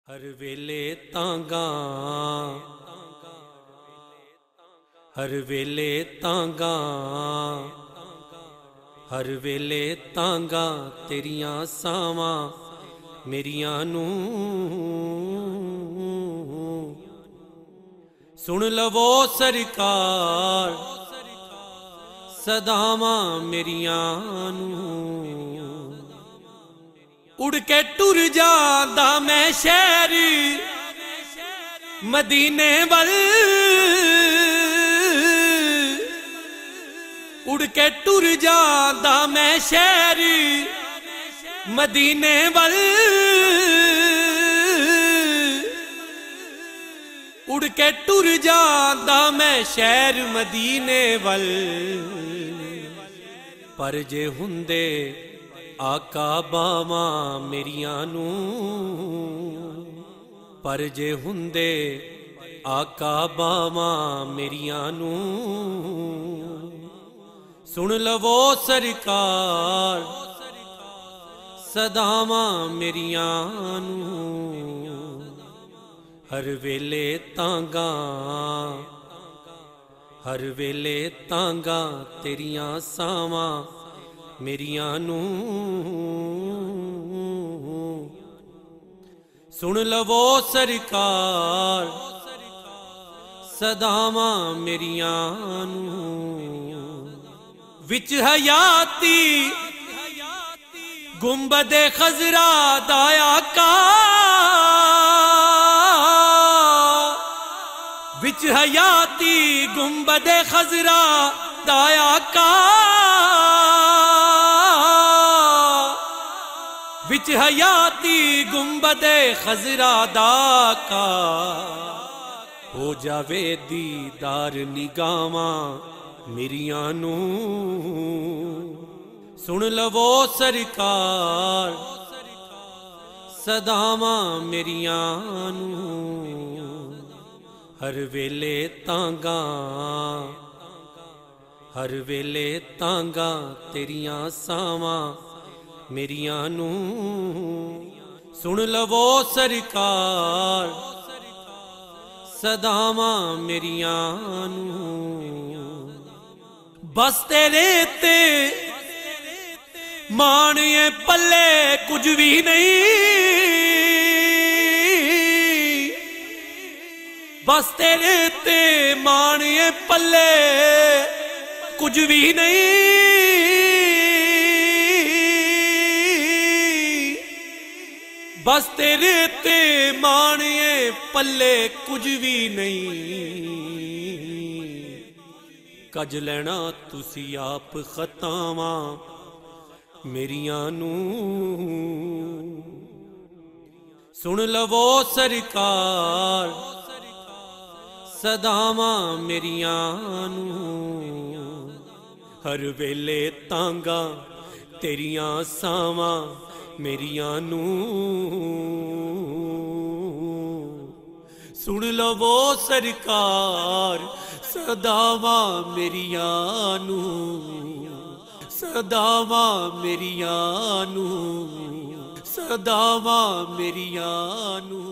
हर वेले तांगा, हर वेले तांगा, हर वेले तांगा तेरियां सावां मेरियां नू। सुन लवो सरकार सदावां मेरियां नू। उड़ के टुर जांदा मैं शहर मदीने वल, उड़ के टुर जांदा मैं शहर मदीने वल, उड़ के टुर जांदा मैं शहर मदीने वल। पर जे हुंदे आका बावां मेरियां नू, पर जे हुंदे आका बावां मेरियां नू। सुन लवो सरकार सदावां मेरियां नू। हर वेले तांगा, हर वेले तांगा तेरियां सावां मेरियां नू। सुन लवो सरकार सदावां मेरियां नू। विच हयाती गुंबदे खजरा दा आका, विच हयाती गुंबदे खजरा दा आका, विच हयाती गुंबदे खजरा दा का। हो जावे दीदार निगावां मेरियां नू। सुन लवो सरकार सदावां मेरियां नू। हर वेले तांगा, हर वेले तांगा तेरियां सावां मेरियां नू। सुन लवो सरकार सदावां मेरियां नू। बस तेरे ते माणिए पल्ले कुछ भी नहीं, बस तेरे ते माणिए पल्ले कुछ भी नहीं। बस तेरे ते माणिए पल्ले कुछ भी नहीं। कज लेना तुसी आप खतावां मेरियां नू। सुन लवो सरकार सदावां मेरियां नू। हर वेले तांगा तेरियां सावां मेरियां नू। सुन लवो सरकार सदावां मेरियां नू, सदावां मेरियां नू, सदावां मेरियां नू।